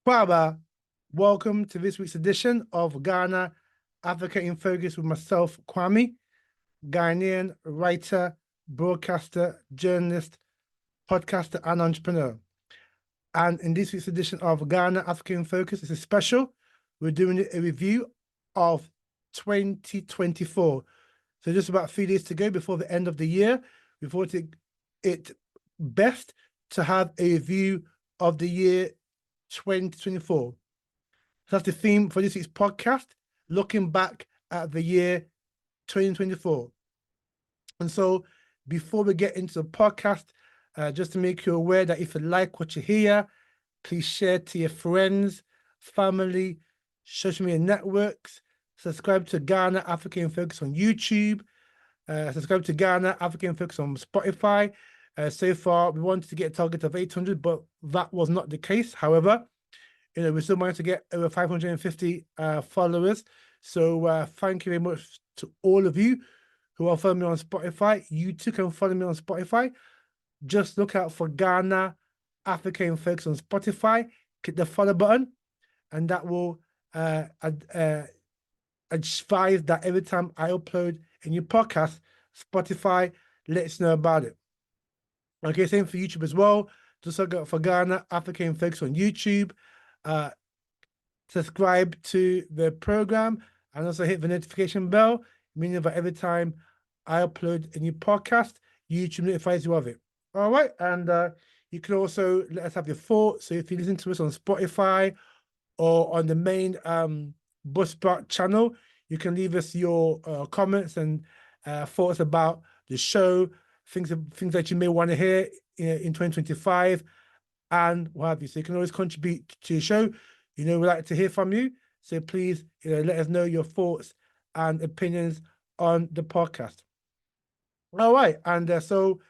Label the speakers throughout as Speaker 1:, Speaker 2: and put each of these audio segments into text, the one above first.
Speaker 1: Kwaba, welcome to this week's edition of Ghana, Africa in Focus with myself, Kwame, Ghanaian writer, broadcaster, journalist, podcaster, and entrepreneur. And in this week's edition of Ghana, Africa in Focus, it's a special. We're doing a review of 2024. So just about 3 days to go before the end of the year. We thought it best to have a review of the year 2024. So that's the theme for this week's podcast, looking back at the year 2024. And so before we get into the podcast, just to make you aware that if you like what you hear, please share to your friends, family, social media networks, subscribe to Ghana Africa in Focus on YouTube, subscribe to Ghana Africa in Focus on Spotify. So far, we wanted to get a target of 800, but that was not the case. However, we still managed to get over 550 followers. So thank you very much to all of you who are following me on Spotify. You too can follow me on Spotify. Just look out for Ghana Africa in Focus on Spotify. Click the follow button, and that will advise that every time I upload a new podcast, Spotify lets you know about it. Okay, same for YouTube as well. Just look out for Ghana Africa in Focus on YouTube. Subscribe to the program and also hit the notification bell, meaning that every time I upload a new podcast, YouTube notifies you of it. All right, and you can also let us have your thoughts. So if you listen to us on Spotify or on the main Buzzsprout channel, you can leave us your comments and thoughts about the show, things that you may want to hear in 2025, and what have you. So you can always contribute to the show. We'd like to hear from you. So please, let us know your thoughts and opinions on the podcast. All right, and so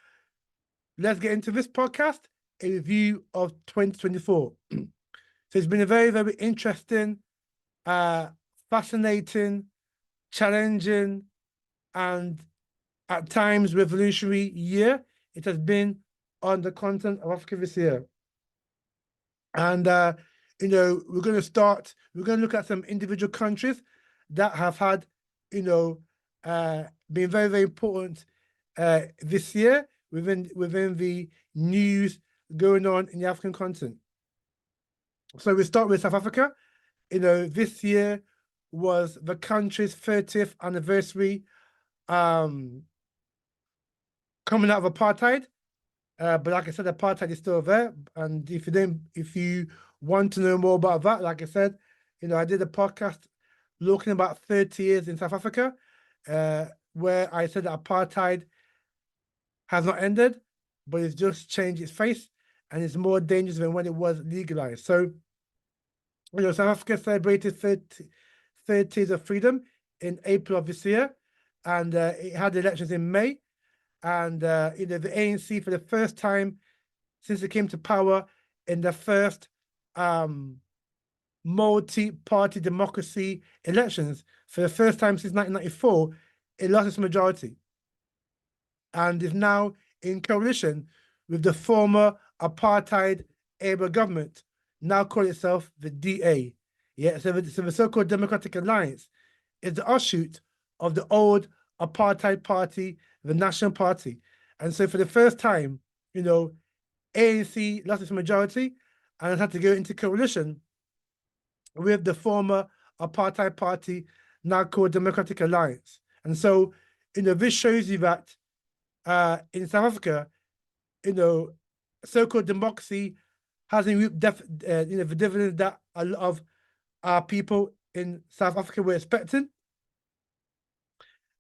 Speaker 1: let's get into this podcast, a review of 2024. So it's been a very, very interesting, fascinating, challenging, and at times revolutionary year. It has been on the continent of Africa this year. And we're going to look at some individual countries that have had, been very, very important this year within the news going on in the African continent. So we start with South Africa. This year was the country's 30th anniversary coming out of apartheid. But like I said, apartheid is still there. And if you want to know more about that, like I said, I did a podcast looking about 30 years in South Africa, where I said that apartheid has not ended, but it's just changed its face, and it's more dangerous than when it was legalized. So, South Africa celebrated 30 years of freedom in April of this year, and it had elections in May. And the ANC, for the first time since it came to power in the first multi-party democracy elections, for the first time since 1994, it lost its majority, and is now in coalition with the former apartheid Labour government, now call itself the DA. Yeah, so the so-called Democratic Alliance is the offshoot of the old apartheid party, the National Party. And so for the first time, ANC lost its majority and it had to go into coalition with the former apartheid party, now called Democratic Alliance. And so, this shows you that in South Africa, so-called democracy hasn't reaped the dividends that a lot of our people in South Africa were expecting.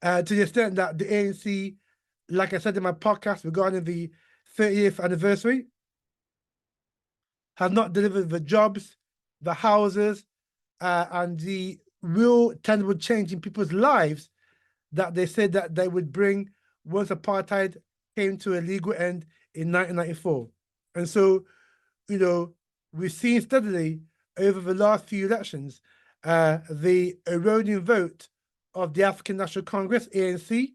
Speaker 1: To the extent that the ANC, like I said in my podcast regarding the 30th anniversary, has not delivered the jobs, the houses, and the real tangible change in people's lives that they said that they would bring once apartheid came to a legal end in 1994. And so, we've seen steadily over the last few elections, the eroding vote of the African National Congress, ANC,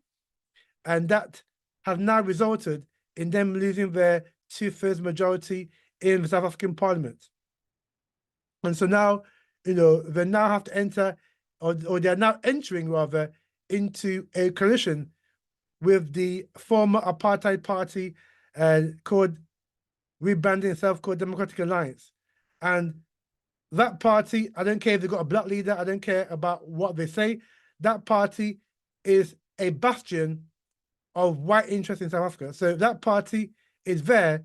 Speaker 1: and that has now resulted in them losing their 2/3 majority in the South African Parliament. And so now, they now have to enter, or they're now entering rather, into a coalition with the former apartheid party called rebranding itself called Democratic Alliance. And that party, I don't care if they've got a black leader, I don't care about what they say. That party is a bastion of white interest in South Africa. So that party is there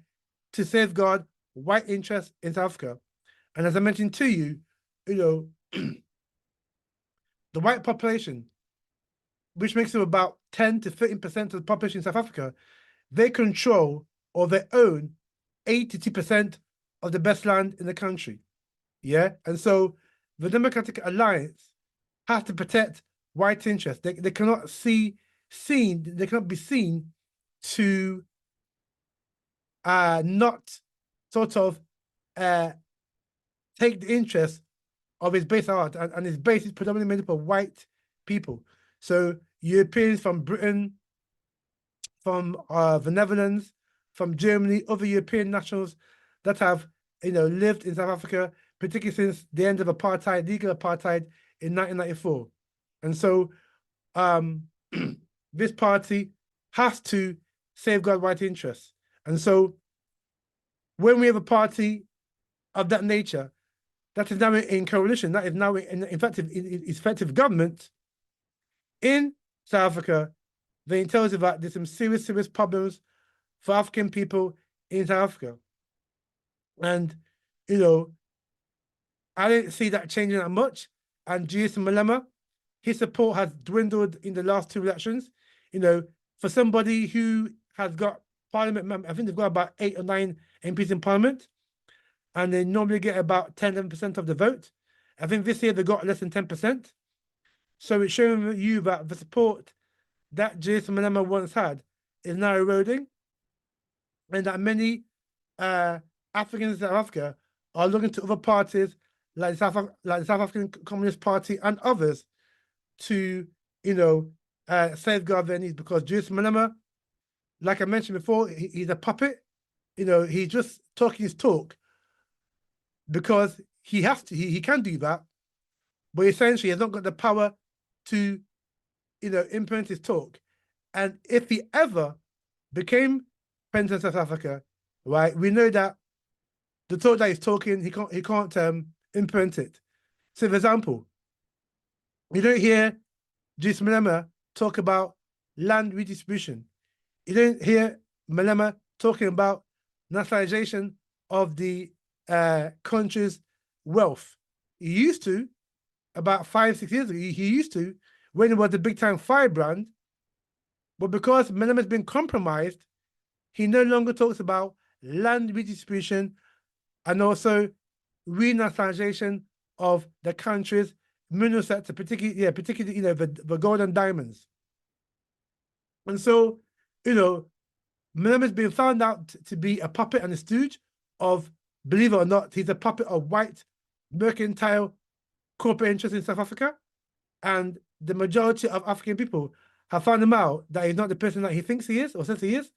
Speaker 1: to safeguard white interest in South Africa. And as I mentioned to you, the white population, which makes up about 10 to 13% of the population in South Africa, they control or they own 82% of the best land in the country. Yeah. And so the Democratic Alliance has to protect white interests. They cannot they cannot be seen to not sort of take the interest of its base art, and its base is predominantly made up of white people. So Europeans from Britain, from the Netherlands, from Germany, other European nationals that have lived in South Africa, particularly since the end of apartheid, legal apartheid in 1994. And so this party has to safeguard white interests. And so when we have a party of that nature that is now in coalition, that is now in effective government in South Africa, then it tells you that there's some serious problems for African people in South Africa. And, I didn't see that changing that much. And Julius Malema, his support has dwindled in the last two elections. For somebody who has got parliament, I think they've got about 8 or 9 MPs in parliament, and they normally get about 10-11% of the vote. I think this year they got less than 10%. So it's showing you that the support that Julius Malema once had is now eroding, and that many Africans in South Africa are looking to other parties like the South African Communist Party and others to, safeguard their needs, because Julius Malema, like I mentioned before, he's a puppet. He's just talking his talk because he has to. He can do that, but essentially he has not got the power to, implement his talk. And if he ever became president of South Africa, right, we know that the talk that he's talking, he can't implement it. So, for example, you don't hear Julius Malema talk about land redistribution. You don't hear Malema talking about nationalization of the country's wealth. He used to, about 5-6 years ago, he used to, when it was the big time firebrand. But because Malema's been compromised, he no longer talks about land redistribution and also renationalization of the country's mineral sector, particularly the gold and diamonds. And so, Malema's been found out to be a puppet and a stooge of, believe it or not, he's a puppet of white mercantile corporate interests in South Africa. And the majority of African people have found him out that he's not the person that he thinks he is or says he is.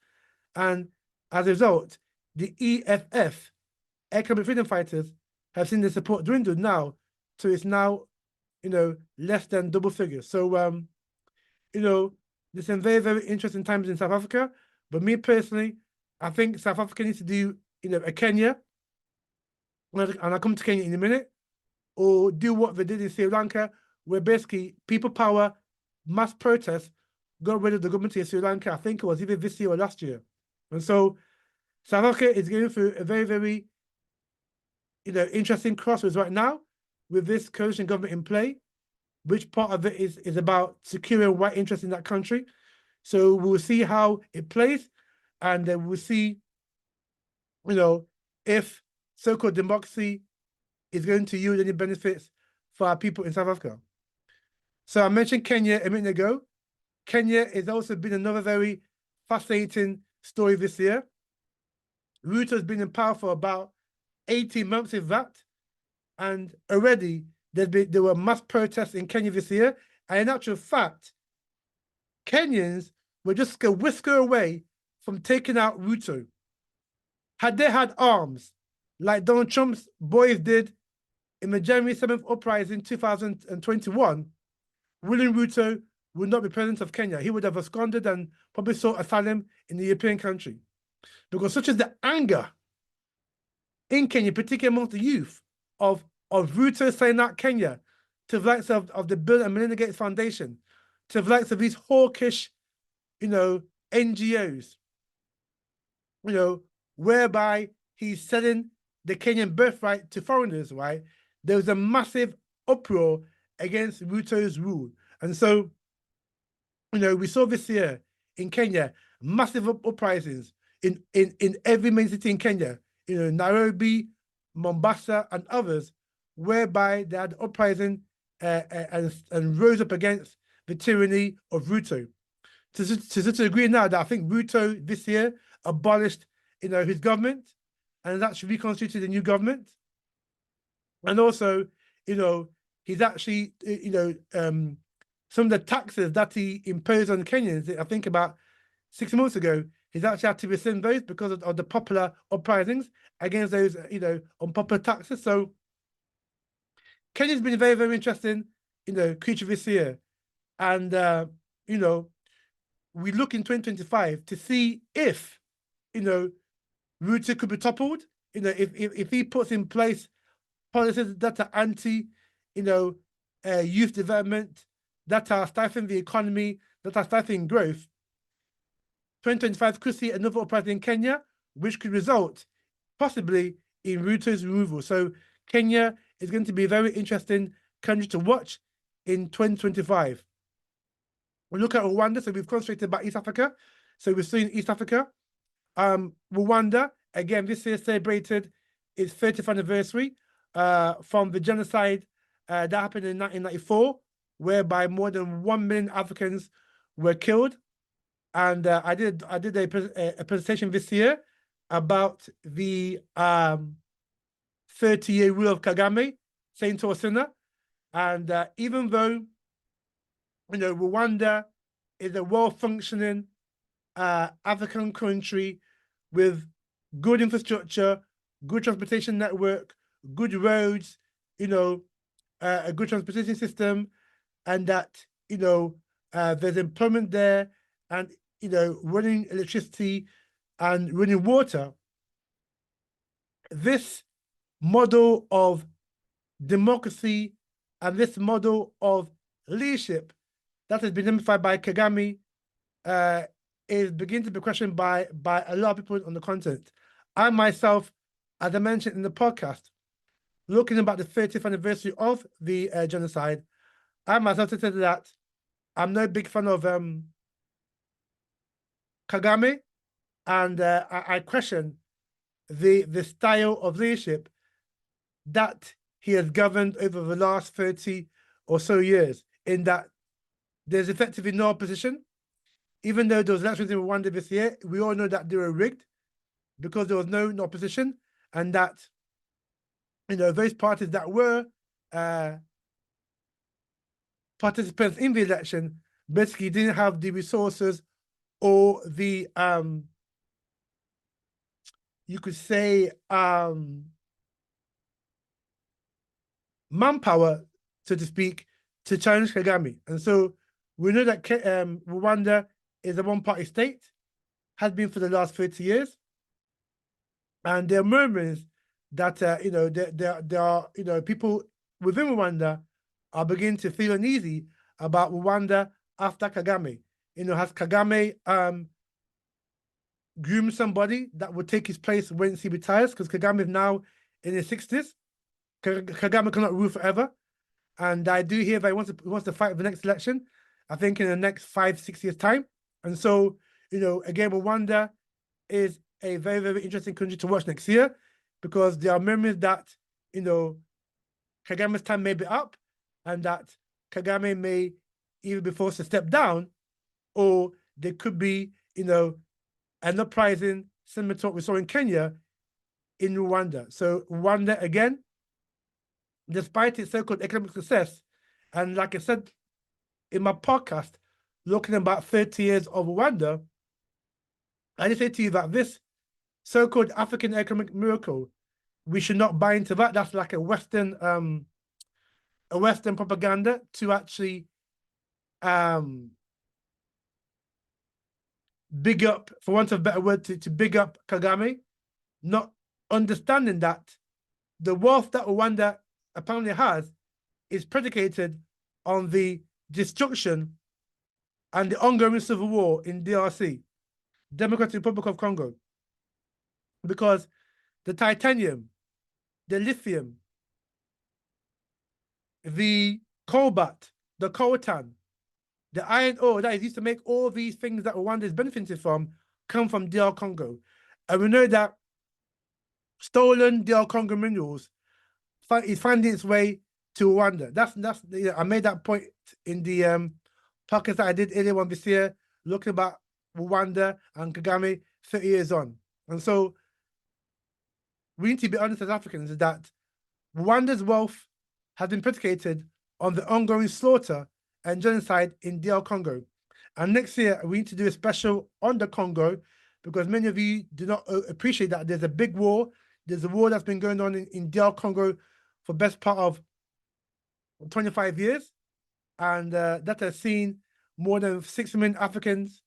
Speaker 1: And as a result, the EFF, Economic Freedom Fighters, have seen the support dwindle now to it's now, less than double figures. So, there's some very, very interesting times in South Africa. But me personally, I think South Africa needs to do, a Kenya, and I'll come to Kenya in a minute, or do what they did in Sri Lanka, where basically people power, mass protests, got rid of the government in Sri Lanka. I think it was either this year or last year. And so South Africa is going through a very, very, interesting crossroads right now with this coalition government in play, which part of it is about securing white interest in that country. So we'll see how it plays, and then we'll see, if so-called democracy is going to yield any benefits for our people in South Africa. So I mentioned Kenya a minute ago. Kenya has also been another very fascinating story this year. Ruto has been in power for about 18 months, if that, and already there were mass protests in Kenya this year. And in actual fact, Kenyans were just a whisker away from taking out Ruto. Had they had arms, like Donald Trump's boys did in the January 7th uprising 2021, William Ruto would not be president of Kenya. He would have absconded and probably sought asylum in the European country. Because such is the anger in Kenya, particularly amongst the youth, of Ruto selling out Kenya to the likes of the Bill and Melinda Gates Foundation, to the likes of these hawkish, NGOs, whereby he's selling the Kenyan birthright to foreigners, right? There was a massive uproar against Ruto's rule. And so, we saw this year in Kenya, massive uprisings in every main city in Kenya, Nairobi, Mombasa, and others, whereby they had uprising and rose up against the tyranny of Ruto. To such a degree now that I think Ruto this year abolished, his government, and has actually reconstituted a new government. And also, he's actually, some of the taxes that he imposed on Kenyans, I think about 6 months ago, he's actually had to rescind those because of the popular uprisings against those, unpopular taxes. So Kenya's been a very, very interesting, creature this year. And, we look in 2025 to see if, Ruto could be toppled, if he puts in place policies that are anti, youth development, that are stifling the economy, that are stifling growth. 2025 could see another uprising in Kenya, which could result possibly in Ruto's removal. So Kenya is going to be a very interesting country to watch in 2025. We look at Rwanda, so we've concentrated about East Africa. So we've seen East Africa. Rwanda, again, this year celebrated its 30th anniversary from the genocide that happened in 1994, whereby more than 1 million Africans were killed. And I did a presentation this year about the 30-year rule of Kagame, Saint Osina. And even though, Rwanda is a well-functioning African country with good infrastructure, good transportation network, good roads, a good transportation system, and that, there's employment there, and, running electricity and running water. This model of democracy and this model of leadership that has been identified by Kagame is beginning to be questioned by a lot of people on the continent. I myself, as I mentioned in the podcast, looking about the 30th anniversary of the genocide, I myself said that I'm no big fan of Kagame, and I question the style of leadership that he has governed over the last 30 or so years, in that there's effectively no opposition. Even though there was elections in Rwanda this year, we all know that they were rigged because there was no opposition, and that, those parties that were participants in the election basically didn't have the resources or the, you could say, manpower, so to speak, to challenge Kagame. And so we know that Rwanda is a one-party state, has been for the last 30 years. And there are murmurings that, there are, people within Rwanda are beginning to feel uneasy about Rwanda after Kagame. Has Kagame groomed somebody that would take his place once he retires? Because Kagame is now in his 60s. Kagame cannot rule forever. And I do hear that he wants to fight for the next election, I think in the next 5-6 years' time. And so, again, Rwanda is a very, very interesting country to watch next year, because there are murmurs that, Kagame's time may be up, and that Kagame may either be forced to step down, or there could be, an uprising similar to what we saw in Kenya in Rwanda. So Rwanda, again, despite its so-called economic success, and like I said in my podcast, looking about 30 years of Rwanda, I just say to you that this so-called African economic miracle we should not buy into that. That's like a Western propaganda to actually big up, for want of a better word, to big up Kagame, not understanding that the wealth that Rwanda apparently has is predicated on the destruction and the ongoing civil war in DRC, Democratic Republic of Congo, because the titanium, the lithium, the cobalt, the coltan, the iron ore that is used to make all these things that Rwanda is benefiting from come from DR Congo. And we know that stolen DR Congo minerals is finding its way to Rwanda. That's I made that point in the podcast that I did earlier on this year, looking about Rwanda and Kagame 30 years on. And so we need to be honest as Africans that Rwanda's wealth has been predicated on the ongoing slaughter and genocide in DR Congo. And next year, we need to do a special on the Congo because many of you do not appreciate that there's a big war. There's a war that's been going on in DR Congo for the best part of 25 years. And that has seen more than 6 million Africans,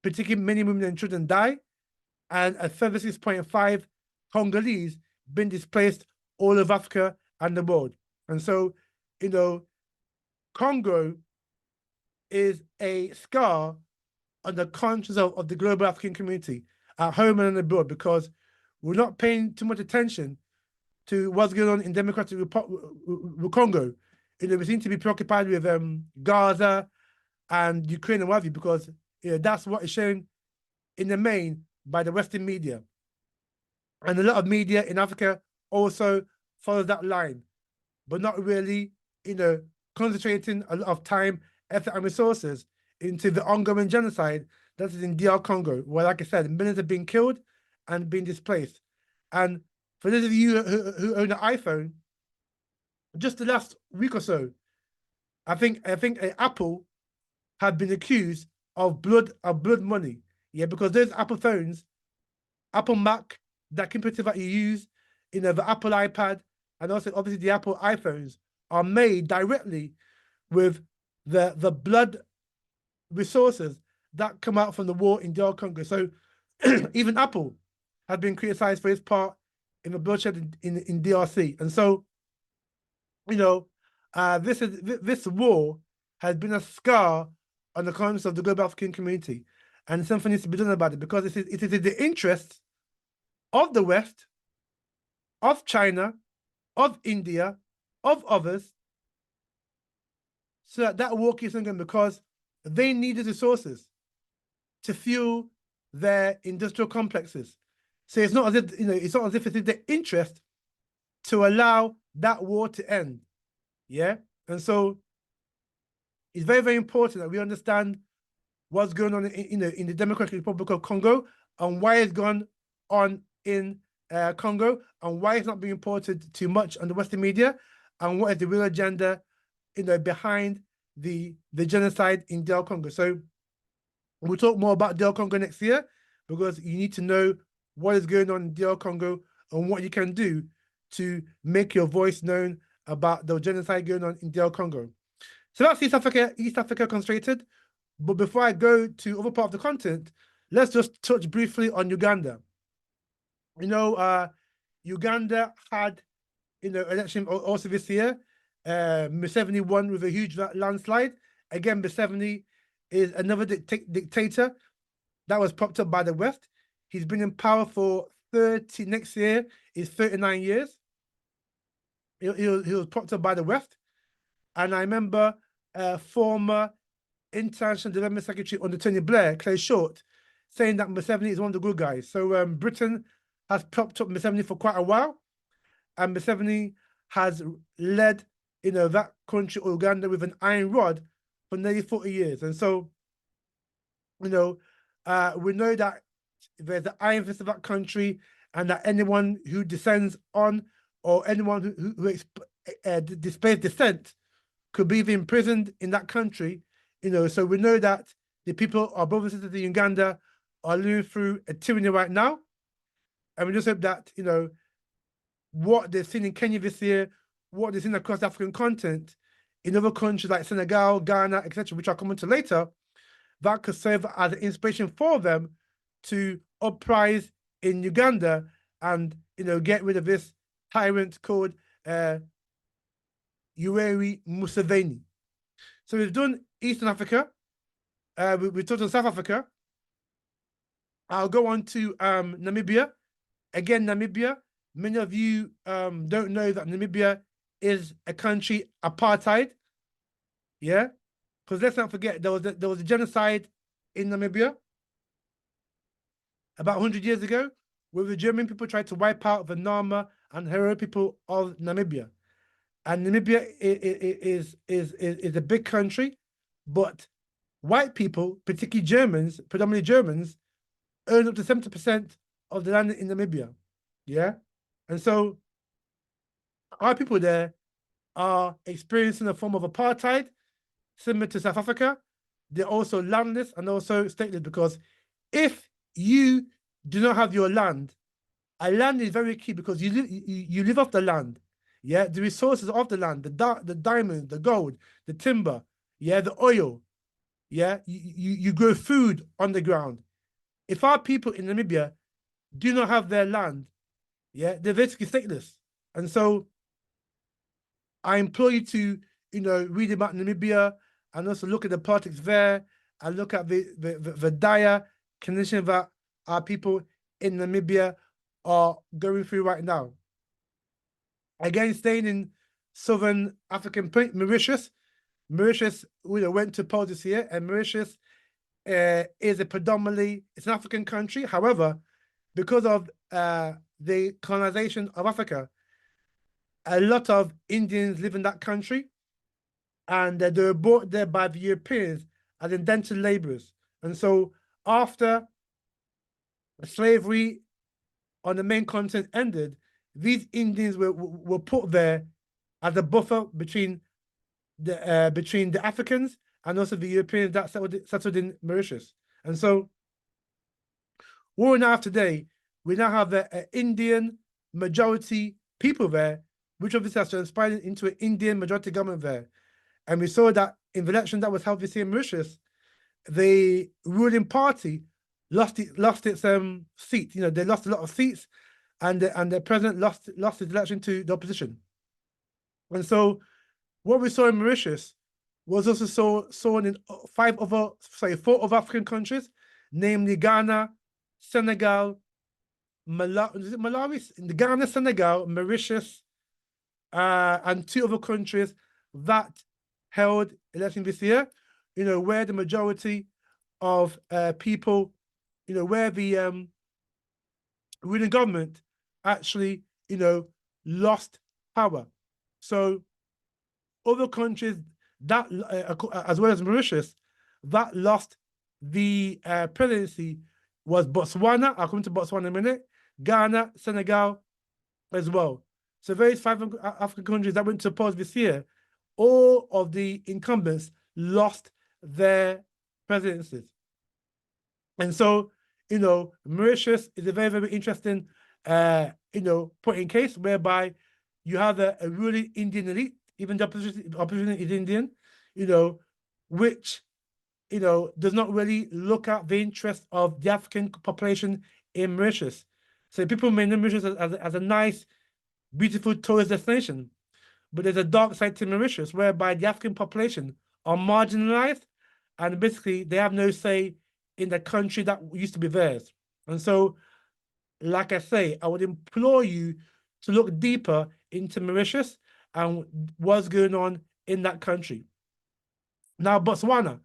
Speaker 1: particularly many women and children, die. And a further 6.5 Congolese been displaced all over Africa and the world. And so, you know, Congo is a scar on the conscience of the global African community at home and abroad because we're not paying too much attention to what's going on in Democratic Congo. You know, we seem to be preoccupied with Gaza and Ukraine and what have you because that's what is shown in the main by the Western media. And a lot of media in Africa also follows that line, but not really, concentrating a lot of time, effort, and resources into the ongoing genocide that is in DR Congo, where, like I said, millions have been killed and been displaced. And for those of you who own an iPhone, just the last week or so, I think Apple had been accused of blood money. Yeah, because those Apple phones, Apple Mac, that computer that you use, the Apple iPad, and also obviously the Apple iPhones are made directly with the blood resources that come out from the war in DR Congo. So even Apple has been criticized for its part in the bloodshed in DRC. And so, this war has been a scar on the conscience of the global African community. And something needs to be done about it because it is in the interests of the West, of China, of India, of others, so that war keeps on going because they need the resources to fuel their industrial complexes. So it's not as if it's in their interest to allow that war to end. Yeah, and so it's very, very important that we understand what's going on in the Democratic Republic of Congo and why it's gone on in Congo and why it's not being reported too much on the Western media and what is the real agenda behind the genocide in DR Congo. So we'll talk more about DR Congo next year because you need to know what is going on in DR Congo and what you can do to make your voice known about the genocide going on in DR Congo. So that's East Africa concentrated. But before I go to other part of the content, let's just touch briefly on Uganda. Uganda had, election also this year. Museveni won with a huge landslide. Again, Museveni is another dictator that was propped up by the West. He's been in power for next year is 39 years. He was propped up by the West. And I remember former International Development Secretary under Tony Blair, Clay Short, saying that Museveni is one of the good guys. So Britain has propped up Museveni for quite a while. And Museveni has led, that country, Uganda, with an iron rod for nearly 40 years. And so, we know that there's the iron fist of that country and that anyone who descends on or anyone who displays dissent could be imprisoned in that country. So we know that the people, our brothers and sisters in Uganda, are living through a tyranny right now. And we just hope that, what they've seen in Kenya this year, what they've seen across the African continent, in other countries like Senegal, Ghana, etc., which I'll come into later, that could serve as an inspiration for them to uprise in Uganda and get rid of this tyrant called Yoweri Museveni. So we've done Eastern Africa. We talked about South Africa. I'll go on to Namibia. Again, Namibia. Many of you don't know that Namibia is a country apartheid. Yeah, because let's not forget there was a genocide in Namibia about 100 years ago, where the German people tried to wipe out the Nama and Herero people of Namibia. And Namibia is a big country, but white people, particularly Germans, predominantly Germans, earn up to 70% of the land in Namibia. Yeah. And so our people there are experiencing a form of apartheid, similar to South Africa. They're also landless and also stateless, because if you do not have your land, a land is very key, because you live off the land. Yeah, the resources of the land, the diamond, the gold, the timber, yeah, the oil. Yeah, you grow food on the ground. If our people in Namibia do not have their land, yeah, they're basically stateless. And so I implore you to, read about Namibia and also look at the politics there and look at the dire condition that our people in Namibia are going through right now. Again, staying in Southern African Mauritius. Mauritius, went to polls this year, and Mauritius is it's an African country. However, because of the colonization of Africa, a lot of Indians live in that country, and they were brought there by the Europeans as indentured laborers. And so after slavery on the main continent ended, these Indians were put there as a buffer between the Africans and also the Europeans that settled in Mauritius. And so what we now have today, we now have the Indian majority people there, which obviously has transpired into an Indian majority government there. And we saw that in the election that was held this year in Mauritius, the ruling party lost its seat. They lost a lot of seats, and the president lost his election to the opposition. And so what we saw in Mauritius was also saw in four other African countries, namely Ghana, Senegal, Malawi, Ghana, Senegal, Mauritius, and two other countries that held elections this year, where the majority of people, where the ruling government actually, lost power. So other countries that, as well as Mauritius, that lost the presidency was Botswana. I'll come to Botswana in a minute. Ghana, Senegal, as well. So various 5 African countries that went to polls this year, all of the incumbents lost their presidencies. And so, Mauritius is a very, very interesting, point in case, whereby you have a ruling Indian elite, even the opposition is Indian, which, does not really look at the interest of the African population in Mauritius. So people may know Mauritius as a nice, beautiful tourist destination, but there's a dark side to Mauritius, whereby the African population are marginalized, and basically they have no say in the country that used to be theirs. And so, like I say, I would implore you to look deeper into Mauritius and what's going on in that country. Now, Botswana,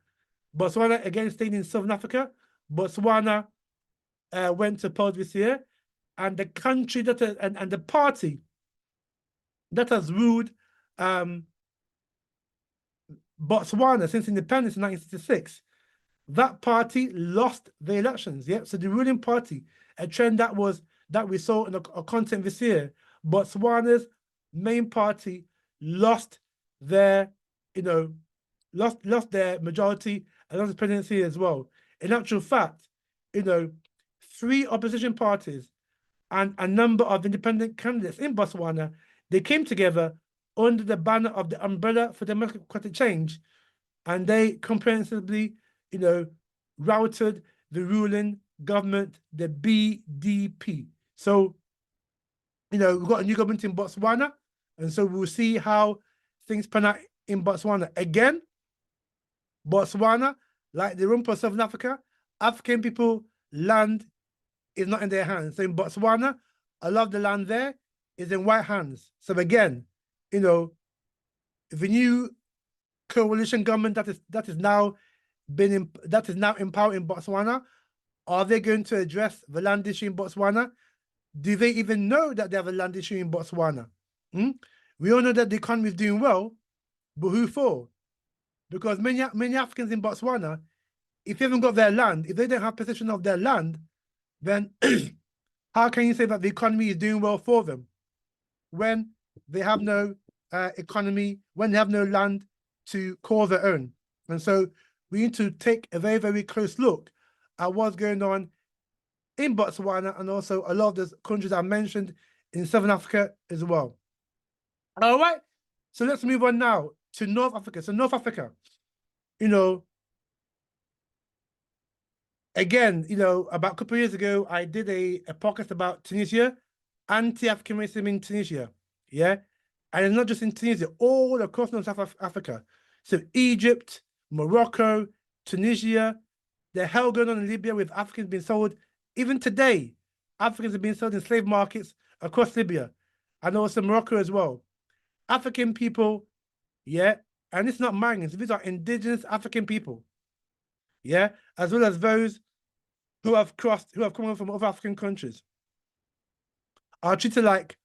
Speaker 1: again, staying in Southern Africa, Botswana went to polls this year, and the country and the party that has ruled Botswana since independence in 1966, that party lost the elections. Yeah, so the ruling party, a trend that we saw in a content this year, Botswana's main party lost their, lost their majority and lost the presidency as well. In actual fact, 3 opposition parties and a number of independent candidates in Botswana, they came together under the banner of the Umbrella for Democratic Change, and they comprehensively, routed the ruling government, the BDP. So, we've got a new government in Botswana, and so we'll see how things pan out in Botswana. Again, Botswana, like the rump of Southern Africa, African people, land is not in their hands. So in Botswana, a lot of the land there is in white hands. So again, the new coalition government that is now in power in Botswana, are they going to address the land issue in Botswana? Do they even know that they have a land issue in Botswana? We all know that the economy is doing well, but who for? Because many Africans in Botswana, if they haven't got their land, if they don't have possession of their land, then how can you say that the economy is doing well for them when they have no economy, when they have no land to call their own? And so we need to take a very, very close look at what's going on in Botswana and also a lot of the countries I mentioned in Southern Africa as well. All right, so let's move on now to North Africa. So North Africa, again, about a couple of years ago, I did a podcast about Tunisia, anti-African racism in Tunisia, yeah? And it's not just in Tunisia, all across North Africa. So Egypt, Morocco, Tunisia, the hell going on in Libya with Africans being sold. Even today, Africans are being sold in slave markets across Libya and also Morocco as well. African people, yeah, and it's not migrants, these are indigenous African people, yeah, as well as those who have come over from other African countries, are treated like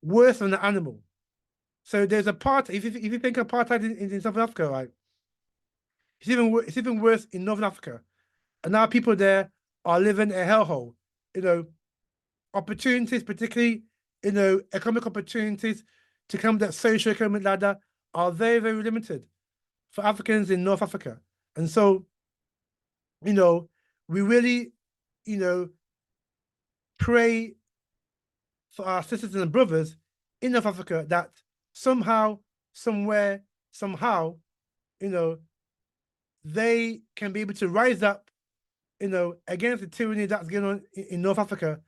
Speaker 1: worse than an animal. So there's apartheid. If you think apartheid in South Africa, right, it's even worse in Northern Africa, and now people there are living a hellhole. Opportunities, particularly economic opportunities to come that socio-economic ladder, are very, very limited for Africans in North Africa. And so, we really, pray for our sisters and brothers in North Africa that somehow, somewhere, somehow, they can be able to rise up, against the tyranny that's going on in North Africa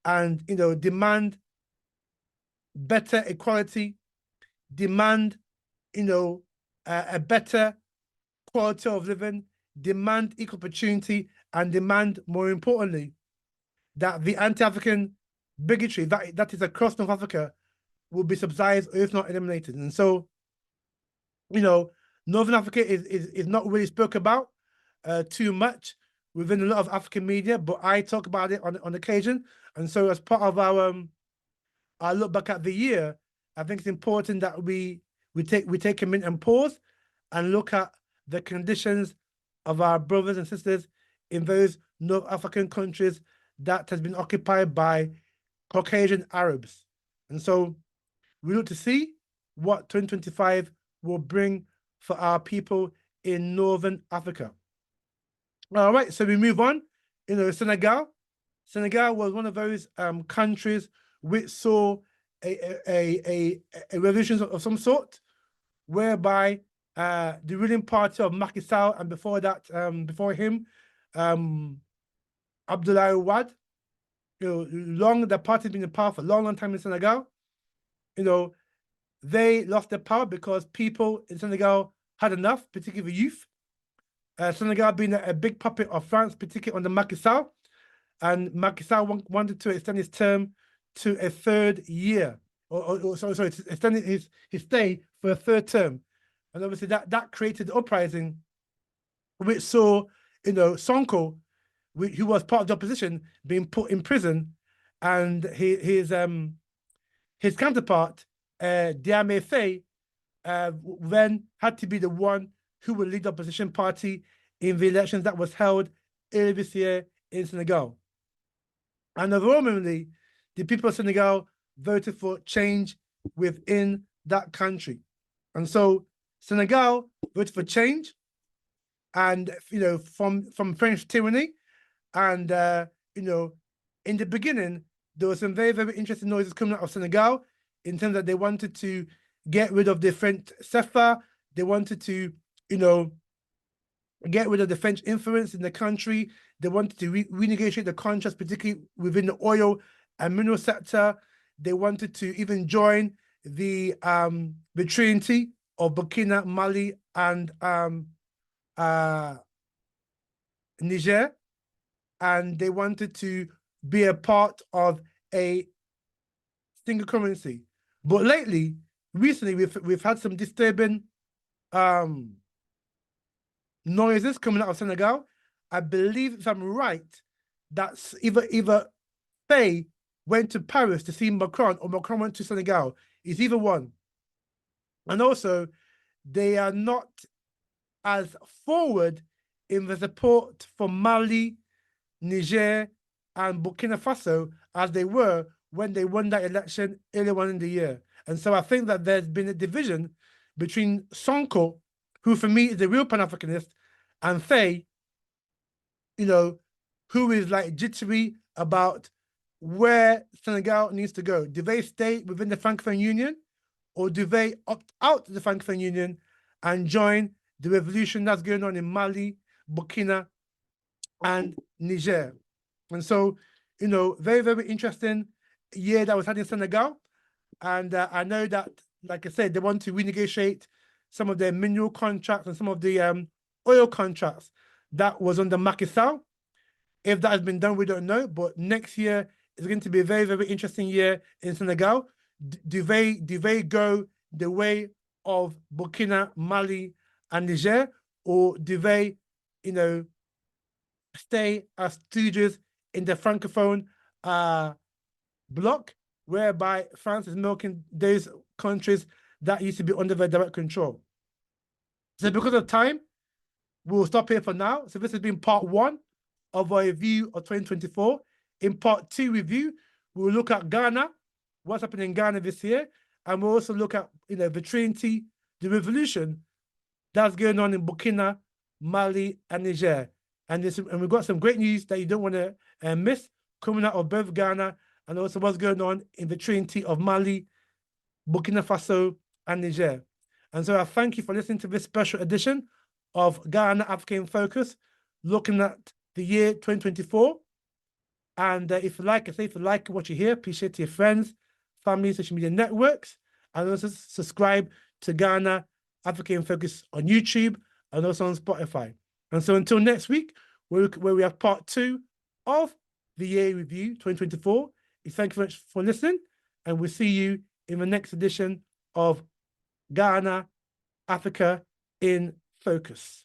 Speaker 1: and, demand better equality, demand, a better quality of living, demand equal opportunity, and demand, more importantly, that the anti-African bigotry that is across North Africa will be subsidized or if not eliminated. And so, Northern Africa is not really spoke about too much within a lot of African media, but I talk about it on occasion. And so as part of our look back at the year, I think it's important that we take a minute and pause and look at the conditions of our brothers and sisters in those North African countries that has been occupied by Caucasian Arabs. And so we look to see what 2025 will bring for our people in Northern Africa. All right, so we move on. Senegal. Senegal was one of those countries which saw a revolution of some sort, whereby the ruling party of Macky Sall and before that, before him, Abdoulaye Wade, the party's been in power for a long, long time in Senegal. They lost their power because people in Senegal had enough, particularly youth. Senegal being a big puppet of France, particularly under Macky Sall, and Macky Sall wanted to extend his term to a third year, sorry, to extend his stay for a third term, and obviously that created uprising, which saw Sonko, who was part of the opposition, being put in prison, and his counterpart, Diame Faye, then had to be the one who would lead the opposition party in the elections that was held earlier this year in Senegal. And overwhelmingly, the people of Senegal voted for change within that country. And so Senegal voted for change, and from French tyranny. And in the beginning, there were some very, very interesting noises coming out of Senegal in terms that they wanted to get rid of the French CFA. They wanted to, get rid of the French influence in the country. They wanted to renegotiate the contracts, particularly within the oil and mineral sector. They wanted to even join the Trinity of Burkina, Mali, and Niger, and they wanted to be a part of a single currency. But recently, we've had some disturbing noises coming out of Senegal. I believe, if I'm right, that's either Faye went to Paris to see Macron or Macron went to Senegal. It's either one. And also, they are not as forward in the support for Mali, Niger, and Burkina Faso as they were when they won that election earlier on in the year. And so I think that there's been a division between Sonko, who for me is the real Pan-Africanist, and Faye, who is like jittery about where Senegal needs to go. Do they stay within the Francophone Union, or do they opt out of the Francophone Union and join the revolution that's going on in Mali, Burkina, and Niger? And so, very, very interesting year that was had in Senegal. And I know that, like I said, they want to renegotiate some of their mineral contracts and some of the oil contracts that was under Macky Sall. If that has been done, we don't know. But next year is going to be a very, very interesting year in Senegal. Do they go the way of Burkina, Mali, and Niger, or do they, stay as stooges in the Francophone bloc, whereby France is milking those countries that used to be under their direct control? So because of time, we'll stop here for now. So this has been part 1 of our review of 2024. In part 2 review, we'll look at Ghana, what's happening in Ghana this year, and we'll also look at the Trinity, the revolution that's going on in Burkina, Mali, and Niger. And we've got some great news that you don't want to miss coming out of both Ghana and also what's going on in the Trinity of Mali, Burkina Faso, and Niger. And so I thank you for listening to this special edition of Ghana Africa in Focus, looking at the year 2024. And if you like what you hear, please share to your friends, family, social media networks, and also subscribe to Ghana Africa in Focus on YouTube and also on Spotify. And so until next week, where we have part 2 of the year review 2024, we thank you very much for listening, and we'll see you in the next edition of Ghana Africa in Focus.